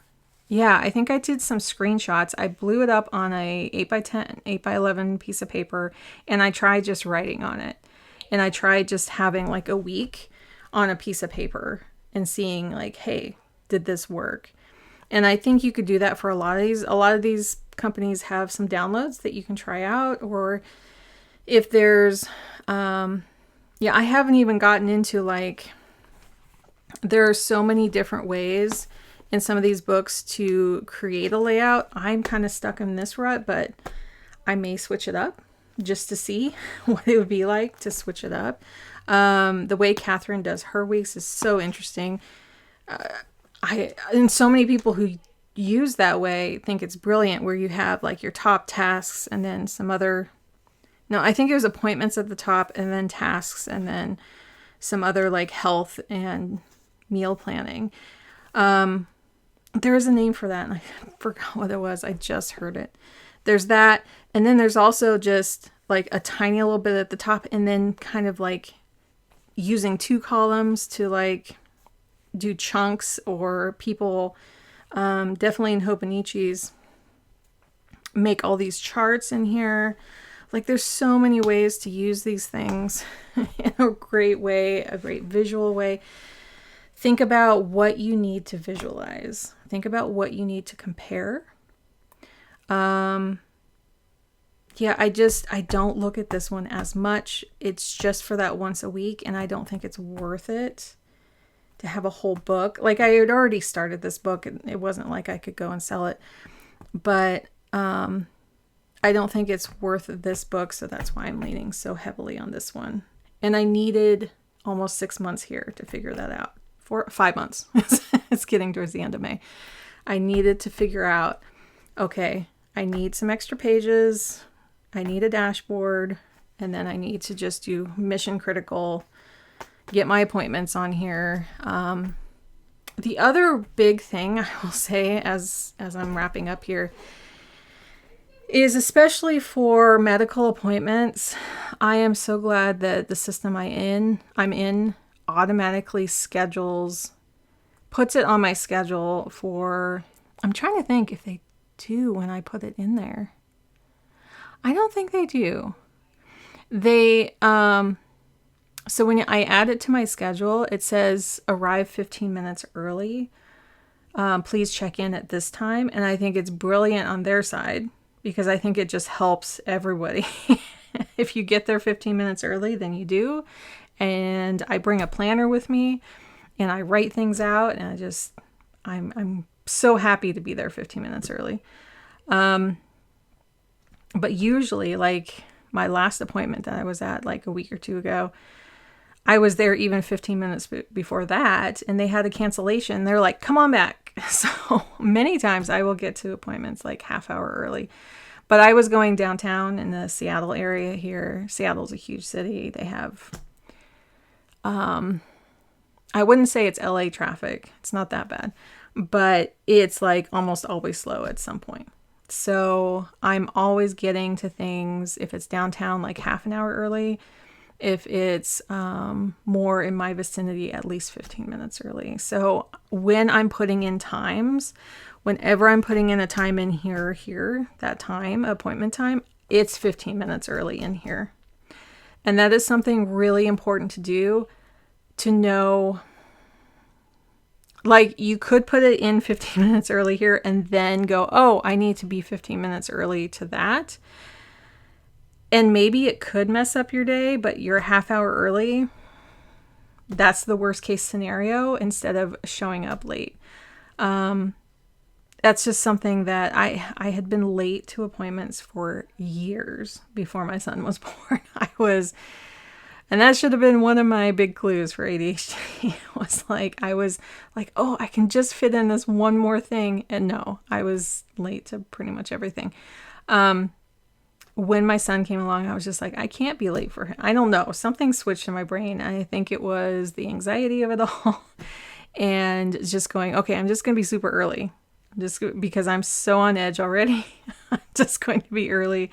Yeah, I think I did some screenshots. I blew it up on a 8x10, 8x11 piece of paper, and I tried just writing on it. And I tried just having like a week on a piece of paper and seeing like, hey, did this work? And I think you could do that for a lot of these. A lot of these companies have some downloads that you can try out. Or if there's, I haven't even gotten into like, there are so many different ways in some of these books to create a layout. I'm kind of stuck in this rut, but I may switch it up just to see what it would be like to switch it up. The way Catherine does her weeks is so interesting. And so many people who use that way think it's brilliant, where you have like your top tasks and then some other, no, I think it was appointments at the top and then tasks and then some other like health and meal planning. There is a name for that and I forgot what it was. I just heard it. There's that. And then there's also just like a tiny little bit at the top and then kind of like using 2 columns to like do chunks, or people, definitely in Hopenichi's, make all these charts in here. Like there's so many ways to use these things in a great way, a great visual way. Think about what you need to visualize. Think about what you need to compare. I don't look at this one as much. It's just for that once a week, and I don't think it's worth it to have a whole book. Like I had already started this book, and it wasn't like I could go and sell it. But I don't think it's worth this book, so that's why I'm leaning so heavily on this one. And I needed almost 6 months here to figure that out. 5 months. It's getting towards the end of May. I needed to figure out, okay, I need some extra pages, I need a dashboard, and then I need to just do mission critical, get my appointments on here. The other big thing I will say as I'm wrapping up here is, especially for medical appointments, I am so glad that the system I'm in automatically puts it on my schedule for, I'm trying to think if they do when I put it in there. I don't think they do. They, So when I add it to my schedule, it says arrive 15 minutes early. Please check in at this time. And I think it's brilliant on their side because I think it just helps everybody. If you get there 15 minutes early, then you do. And I bring a planner with me and I write things out, and I'm so happy to be there 15 minutes early. But usually, like my last appointment that I was at like a week or two ago, I was there even 15 minutes before that, and they had a cancellation. They're like, come on back. So many times I will get to appointments like half hour early. But I was going downtown in the Seattle area here. Seattle's a huge city. They have, I wouldn't say it's LA traffic. It's not that bad. But it's like almost always slow at some point. So I'm always getting to things, if it's downtown, like half an hour early. If it's more in my vicinity, at least 15 minutes early. So when I'm putting in times, whenever I'm putting in a time in here, that time, appointment time, it's 15 minutes early in here. And that is something really important to do, to know. Like, you could put it in 15 minutes early here and then go, oh, I need to be 15 minutes early to that. And maybe it could mess up your day, but you're a half hour early. That's the worst case scenario instead of showing up late. That's just something that I had been late to appointments for years before my son was born. And that should have been one of my big clues for ADHD. I was like, oh, I can just fit in this one more thing. And no, I was late to pretty much everything. When my son came along, I was just like, I can't be late for him. I don't know. Something switched in my brain. I think it was the anxiety of it all. And just going, okay, I'm just going to be super early. Just because I'm so on edge already. I'm just going to be early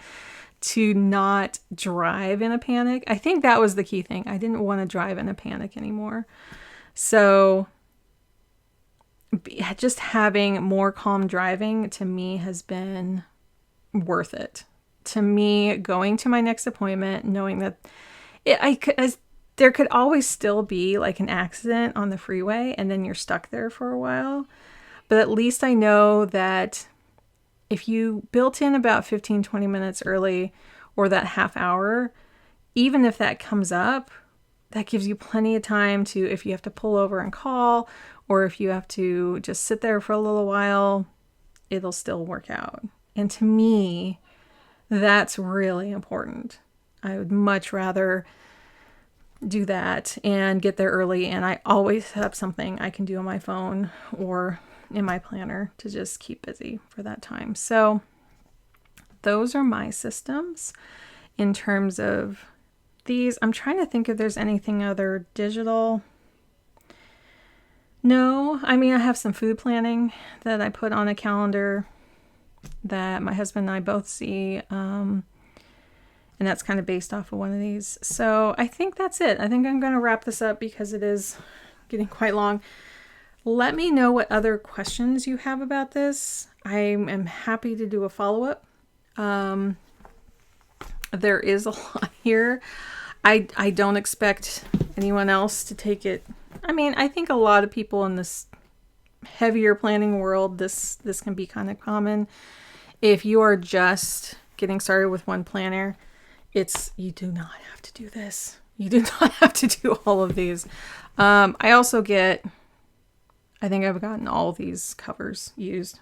to not drive in a panic. I think that was the key thing. I didn't want to drive in a panic anymore. So just having more calm driving to me has been worth it. To me, going to my next appointment, knowing that there could always still be like an accident on the freeway and then you're stuck there for a while. But at least I know that if you built in about 15, 20 minutes early or that half hour, even if that comes up, that gives you plenty of time to, if you have to pull over and call, or if you have to just sit there for a little while, it'll still work out. And to me, that's really important. I would much rather do that and get there early. And I always have something I can do on my phone or in my planner to just keep busy for that time. So those are my systems in terms of these. I'm trying to think if there's anything other digital. No, I mean, I have some food planning that I put on a calendar that my husband and I both see. And that's kind of based off of one of these. So I think that's it. I think I'm going to wrap this up because it is getting quite long. Let me know what other questions you have about this. I am happy to do a follow-up. There is a lot here. I don't expect anyone else to take it. I mean, I think a lot of people in this heavier planning world, this can be kind of common. If you are just getting started with one planner, you do not have to do this. You do not have to do all of these. I also I think I've gotten all these covers used.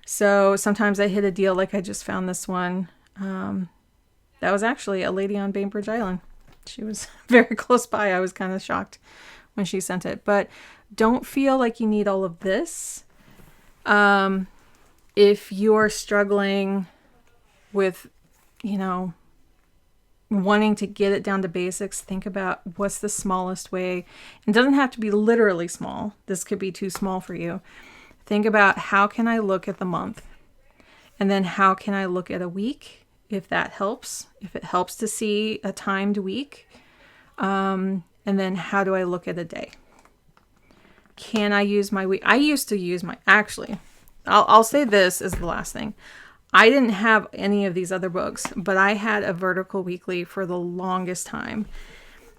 So sometimes I hit a deal, like I just found this one. That was actually a lady on Bainbridge Island. She was very close by. I was kind of shocked when she sent it. But don't feel like you need all of this. If you're struggling with, wanting to get it down to basics, think about what's the smallest way. It doesn't have to be literally small. This could be too small for you. Think about, how can I look at the month? And then how can I look at a week, if that helps, if it helps to see a timed week. And then how do I look at a day? Can I use my week? I used to use I'll say this as the last thing. I didn't have any of these other books, but I had a vertical weekly for the longest time.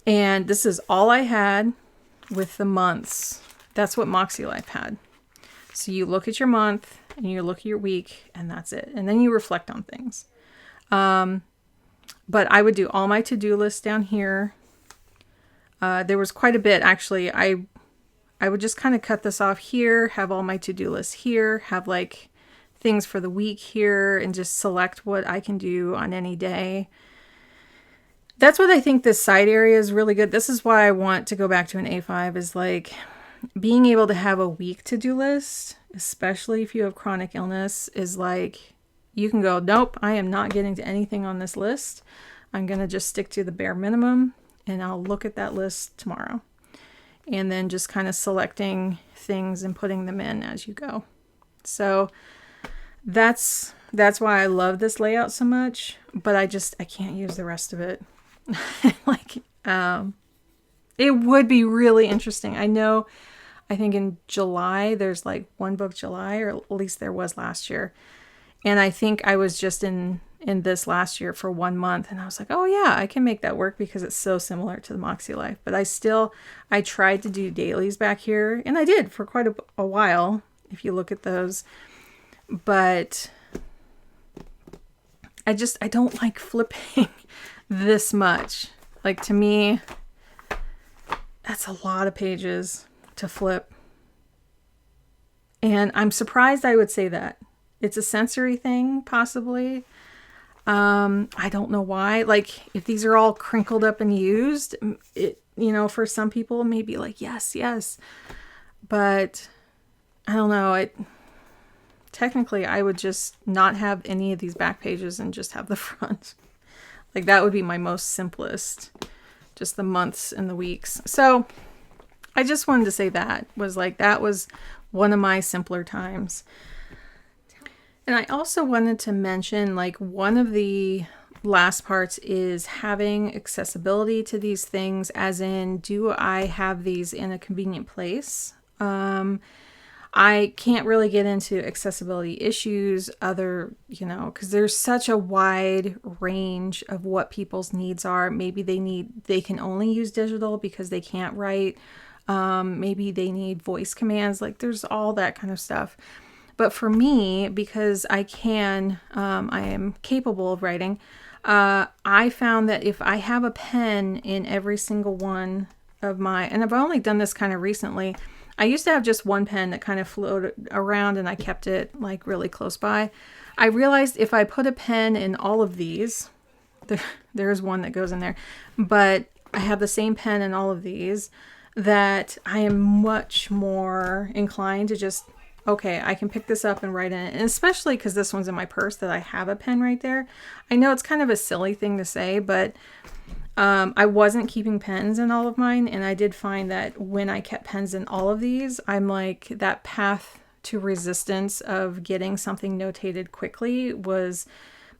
And this is all I had with the months. That's what Moxie Life had. So you look at your month and you look at your week, and that's it. And then you reflect on things. But I would do all my to-do lists down here. There was quite a bit, actually. I would just kind of cut this off here, have all my to-do lists here, have like things for the week here, and just select what I can do on any day. That's what I think this side area is really good. This is why I want to go back to an A5, is like being able to have a week to-do list, especially if you have chronic illness, is like you can go, nope, I am not getting to anything on this list. I'm going to just stick to the bare minimum, and I'll look at that list tomorrow. And then just kind of selecting things and putting them in as you go. So that's why I love this layout so much, but I can't use the rest of it. Like, it would be really interesting. I think in July, there's like one book July, or at least there was last year. And I think I was just in this last year for 1 month, and I was like, oh yeah, I can make that work because it's so similar to the Moxie Life. But I tried to do dailies back here, and I did for quite a while, if you look at those. But I don't like flipping this much. Like, to me, that's a lot of pages to flip. And I'm surprised I would say that. It's a sensory thing, possibly. I don't know why. Like, if these are all crinkled up and used, it, for some people, maybe like, yes. But I don't know. Technically, I would just not have any of these back pages and just have the front. Like, that would be my most simplest, just the months and the weeks. So I just wanted to say that was one of my simpler times. And I also wanted to mention, like, one of the last parts is having accessibility to these things, as in, do I have these in a convenient place? I can't really get into accessibility issues because there's such a wide range of what people's needs are. Maybe they can only use digital because they can't write. Maybe they need voice commands. Like, there's all that kind of stuff. But for me, because I am capable of writing, I found that if I have a pen in every single one of and I've only done this kind of recently. I used to have just one pen that kind of floated around, and I kept it like really close by. I realized if I put a pen in all of these, there's one that goes in there, but I have the same pen in all of these, that I am much more inclined to just, okay, I can pick this up and write in it. And especially because this one's in my purse, that I have a pen right there. I know it's kind of a silly thing to say, but I wasn't keeping pens in all of mine. And I did find that when I kept pens in all of these, I'm like, that path to resistance of getting something notated quickly was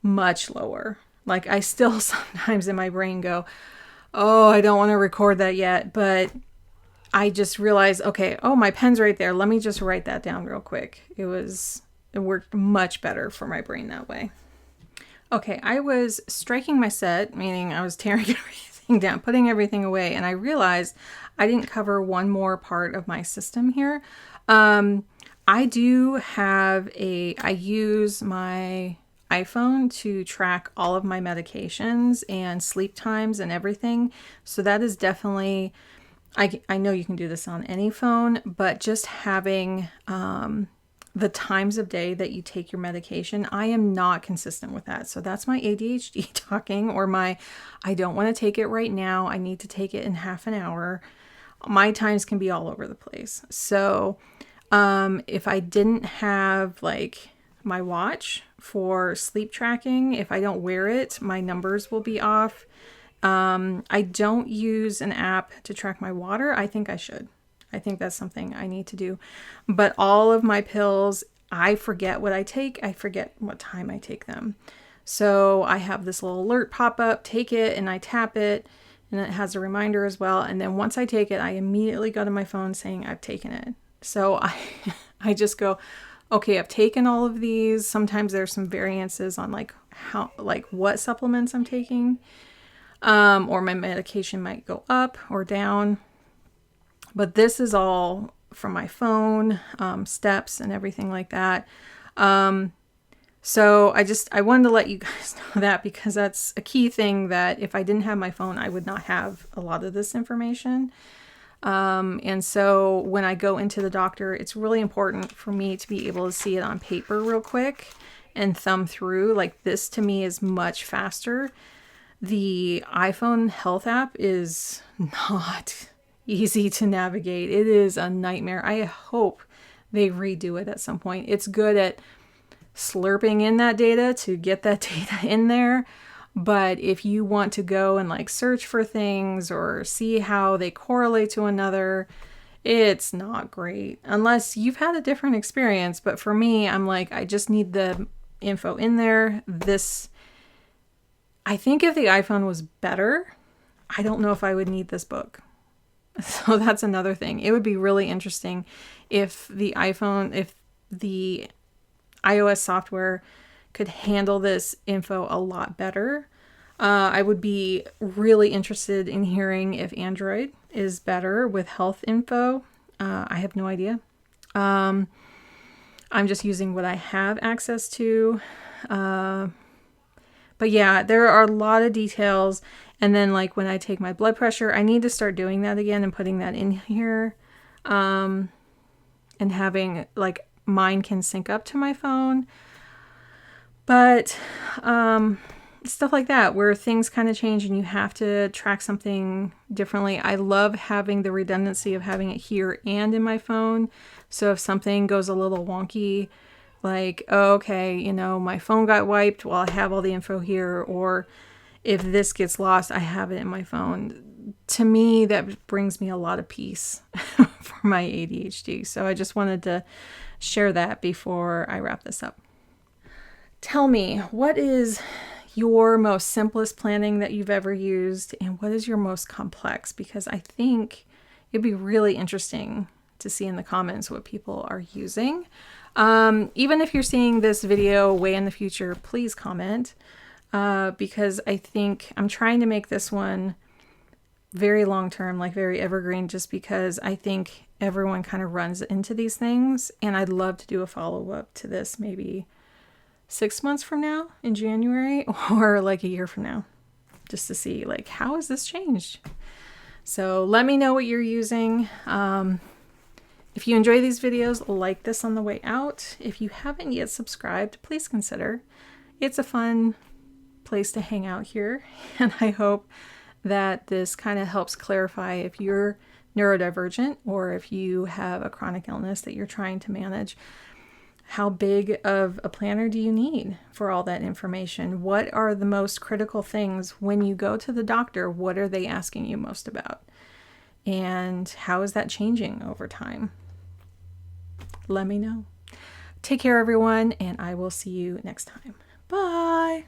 much lower. Like, I still sometimes in my brain go, oh, I don't want to record that yet. But I just realized, okay, oh, my pen's right there. Let me just write that down real quick. It worked much better for my brain that way. Okay, I was striking my set, meaning I was tearing everything down, putting everything away, and I realized I didn't cover one more part of my system here. I use my iPhone to track all of my medications and sleep times and everything. So that is definitely, I know you can do this on any phone, but just having the times of day that you take your medication, I am not consistent with that. So that's my ADHD talking, or I don't want to take it right now. I need to take it in half an hour. My times can be all over the place. So if I didn't have like my watch for sleep tracking, if I don't wear it, my numbers will be off. I don't use an app to track my water. I think I should. I think that's something I need to do. But all of my pills, I forget what I take. I forget what time I take them. So I have this little alert pop up, take it, and I tap it, and it has a reminder as well. And then once I take it, I immediately go to my phone saying I've taken it. So I just go, okay, I've taken all of these. Sometimes there's some variances on like what supplements I'm taking. or my medication might go up or down. But this is all from my phone, steps and everything like that. So I wanted to let you guys know that, because that's a key thing, that if I didn't have my phone, I would not have a lot of this information. And so when I go into the doctor, it's really important for me to be able to see it on paper real quick and thumb through. Like, this to me is much faster. The iPhone health app is not easy to navigate. It is a nightmare. I hope they redo it at some point. It's good at slurping in that data to get that data in there. But if you want to go and like search for things or see how they correlate to another, it's not great unless you've had a different experience. But for me, I'm like, I just need the info in there. I think if the iPhone was better, I don't know if I would need this book. So that's another thing. It would be really interesting if the iOS software could handle this info a lot better. I would be really interested in hearing if Android is better with health info. I have no idea. I'm just using what I have access to. But yeah, there are a lot of details. And then like when I take my blood pressure, I need to start doing that again and putting that in here. And having like mine can sync up to my phone. But stuff like that, where things kind of change and you have to track something differently. I love having the redundancy of having it here and in my phone. So if something goes a little wonky, like, oh, okay, you know, my phone got wiped, well, I have all the info here. Or if this gets lost, I have it in my phone. To me, that brings me a lot of peace for my ADHD. So I just wanted to share that before I wrap this up. Tell me, what is your most simplest planning that you've ever used, and what is your most complex? Because I think it'd be really interesting to see in the comments what people are using. Even if you're seeing this video way in the future, please comment, because I think I'm trying to make this one very long-term, like very evergreen, just because I think everyone kind of runs into these things, and I'd love to do a follow-up to this maybe 6 months from now in January, or like a year from now, just to see like, how has this changed? So let me know what you're using. If you enjoy these videos, like this on the way out. If you haven't yet subscribed, please consider. It's a fun place to hang out here, and I hope that this kind of helps clarify if you're neurodivergent or if you have a chronic illness that you're trying to manage. How big of a planner do you need for all that information? What are the most critical things when you go to the doctor? What are they asking you most about? And how is that changing over time? Let me know. Take care, everyone, and I will see you next time. Bye.